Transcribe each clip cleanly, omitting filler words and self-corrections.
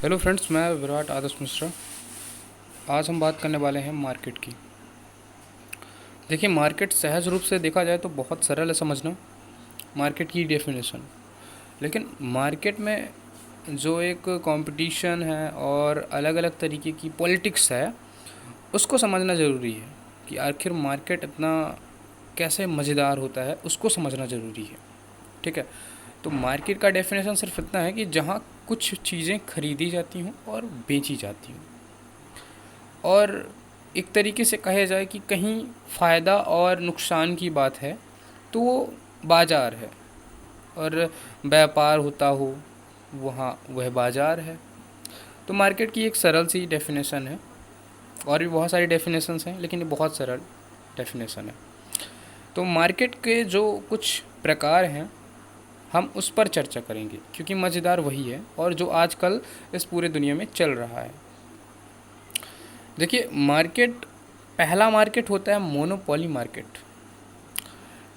Hello friends, मैं विराट आदर्श मिश्रा। आज हम बात करने वाले हैं मार्केट की। देखिए, मार्केट सहज रूप से देखा जाए तो बहुत सरल है समझना, मार्केट की डेफिनेशन। लेकिन मार्केट में जो एक कंपटीशन है और अलग अलग तरीके की पॉलिटिक्स है, उसको समझना ज़रूरी है कि आखिर मार्केट इतना कैसे मज़ेदार होता है, उसको समझना ज़रूरी है। ठीक है। तो मार्केट का डेफिनेशन सिर्फ इतना है कि जहाँ कुछ चीज़ें खरीदी जाती हों और बेची जाती हों, और एक तरीके से कहा जाए कि कहीं फ़ायदा और नुकसान की बात है तो वो बाज़ार है, और व्यापार होता हो वहाँ वह बाज़ार है। तो मार्केट की एक सरल सी डेफिनेशन है, और भी बहुत सारी डेफिनेशंस हैं लेकिन ये बहुत सरल डेफिनेशन है। तो मार्केट के जो कुछ प्रकार हैं हम उस पर चर्चा करेंगे, क्योंकि मज़ेदार वही है और जो आजकल इस पूरे दुनिया में चल रहा है। देखिए, मार्केट, पहला मार्केट होता है मोनोपोली मार्केट।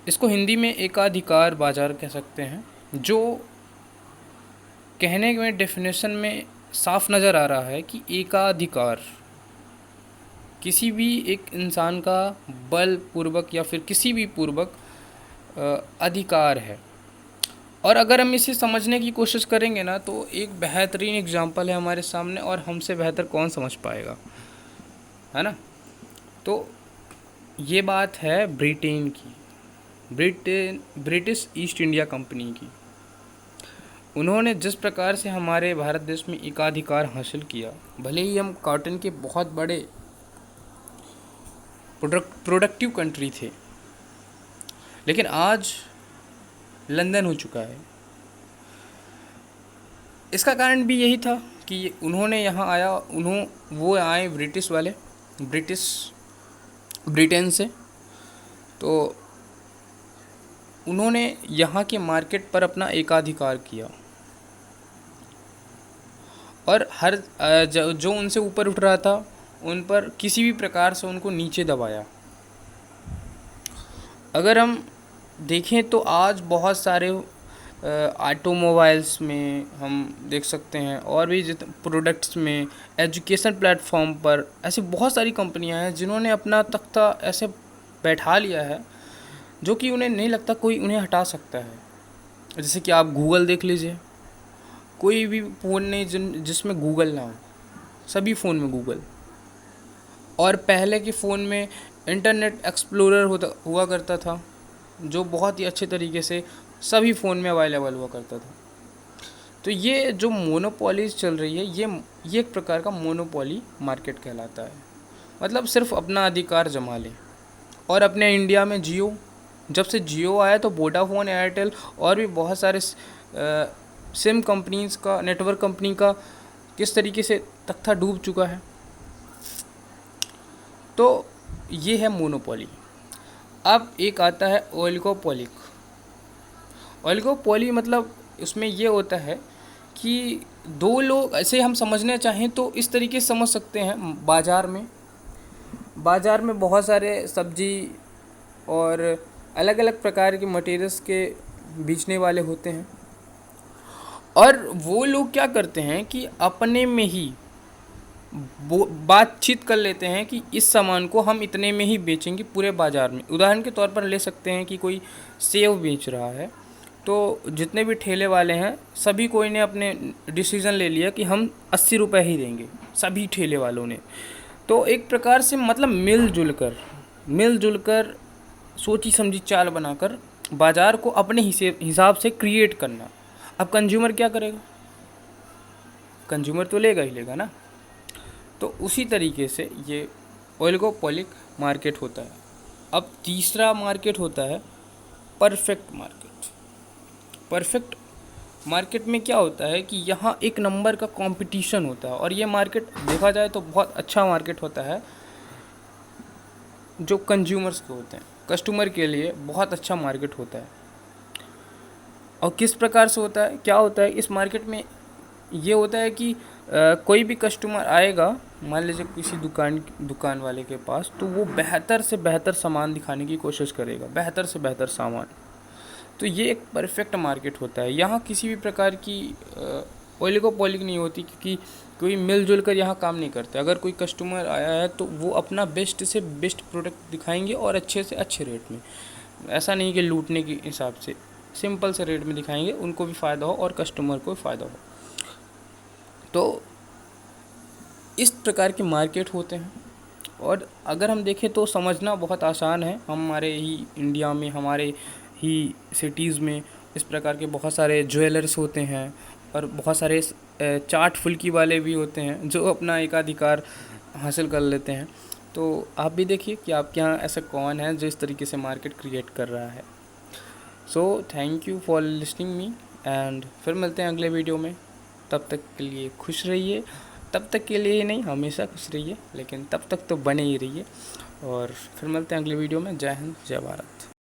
इसको हिंदी में एकाधिकार बाजार कह सकते हैं, जो कहने में डेफिनेशन में साफ नज़र आ रहा है कि एकाधिकार किसी भी एक इंसान का बल पूर्वक या फिर किसी भी पूर्वक अधिकार है। और अगर हम इसे समझने की कोशिश करेंगे ना, तो एक बेहतरीन एग्जांपल है हमारे सामने, और हमसे बेहतर कौन समझ पाएगा, है ना। तो ये बात है ब्रिटेन की, ब्रिटिश ईस्ट इंडिया कंपनी की। उन्होंने जिस प्रकार से हमारे भारत देश में एकाधिकार हासिल किया, भले ही हम कॉटन के बहुत बड़े प्रोडक्टिव कंट्री थे, लेकिन आज लंदन हो चुका है। इसका कारण भी यही था कि उन्होंने यहाँ आया, वो आए ब्रिटिश वाले, ब्रिटेन से। तो उन्होंने यहाँ के मार्केट पर अपना एकाधिकार किया, और हर जो उनसे ऊपर उठ रहा था उन पर किसी भी प्रकार से उनको नीचे दबाया। अगर हम देखें तो आज बहुत सारे ऑटोमोबाइल्स में हम देख सकते हैं, और भी प्रोडक्ट्स में, एजुकेशन प्लेटफॉर्म पर ऐसी बहुत सारी कंपनियां हैं जिन्होंने अपना तख्ता ऐसे बैठा लिया है जो कि उन्हें नहीं लगता कोई उन्हें हटा सकता है। जैसे कि आप गूगल देख लीजिए, कोई भी फ़ोन नहीं जिसमें गूगल ना हो, सभी फ़ोन में गूगल। और पहले के फ़ोन में इंटरनेट एक्सप्लोरर हुआ करता था, जो बहुत ही अच्छे तरीके से सभी फ़ोन में अवेलेबल हुआ करता था। तो ये जो मोनोपोलीज चल रही है, ये एक प्रकार का मोनोपोली मार्केट कहलाता है। मतलब सिर्फ अपना अधिकार जमा ले। और अपने इंडिया में जियो, जब से जियो आया तो वोडाफोन, एयरटेल और भी बहुत सारे सिम कंपनीज़ का, नेटवर्क कंपनी का किस तरीके से तख्ता डूब चुका है। तो ये है मोनोपोली। अब एक आता है ओलिगोपोलिक। ओलिगोपोली मतलब उसमें ये होता है कि दो लोग, ऐसे हम समझने चाहें तो इस तरीके से समझ सकते हैं। बाज़ार में बहुत सारे सब्जी और अलग अलग प्रकार के मटेरियल्स के बेचने वाले होते हैं, और वो लोग क्या करते हैं कि अपने में ही बातचीत कर लेते हैं कि इस सामान को हम इतने में ही बेचेंगे पूरे बाज़ार में। उदाहरण के तौर पर ले सकते हैं कि कोई सेव बेच रहा है, तो जितने भी ठेले वाले हैं सभी कोई ने अपने डिसीज़न ले लिया कि हम 80 रुपये ही देंगे, सभी ठेले वालों ने। तो एक प्रकार से मतलब मिलजुल कर सोची समझी चाल बनाकर बाज़ार को अपने हिसाब से क्रिएट करना। अब कंज्यूमर क्या करेगा? कंज्यूमर तो लेगा ही लेगा ना। तो उसी तरीके से ये ओलिगोपोलिक मार्केट होता है। अब तीसरा मार्केट होता है परफेक्ट मार्केट। परफेक्ट मार्केट में क्या होता है कि यहाँ एक नंबर का कंपटीशन होता है, और ये मार्केट देखा जाए तो बहुत अच्छा मार्केट होता है, जो कंज्यूमर्स के होते हैं, कस्टमर के लिए बहुत अच्छा मार्केट होता है। और किस प्रकार से होता है, क्या होता है इस मार्केट में? ये होता है कि कोई भी कस्टमर आएगा, मान लीजिए किसी दुकान वाले के पास, तो वो बेहतर से बेहतर सामान दिखाने की कोशिश करेगा, बेहतर से बेहतर सामान। तो ये एक परफेक्ट मार्केट होता है। यहाँ किसी भी प्रकार की ओलिगोपोलिक नहीं होती, क्योंकि कोई मिलजुल कर यहाँ काम नहीं करते। अगर कोई कस्टमर आया है तो वो अपना बेस्ट से बेस्ट प्रोडक्ट दिखाएंगे और अच्छे से अच्छे रेट में। ऐसा नहीं कि लूटने के हिसाब से, सिंपल से रेट में दिखाएंगे, उनको भी फ़ायदा हो और कस्टमर को भी फ़ायदा हो। तो इस प्रकार के मार्केट होते हैं। और अगर हम देखें तो समझना बहुत आसान है। हमारे ही इंडिया में, हमारे ही सिटीज़ में इस प्रकार के बहुत सारे ज्वेलर्स होते हैं और बहुत सारे चाट फुल्की वाले भी होते हैं जो अपना एकाधिकार हासिल कर लेते हैं। तो आप भी देखिए कि आपके यहाँ ऐसा कौन है जो इस तरीके से मार्केट क्रिएट कर रहा है। So thank you for listening me, and फिर मिलते हैं अगले वीडियो में। तब तक के लिए खुश रहिए। तब तक के लिए ही नहीं, हमेशा खुश रहिए, लेकिन तब तक तो बने ही रहिए। और फिर मिलते हैं अगले वीडियो में। जय हिंद, जय भारत।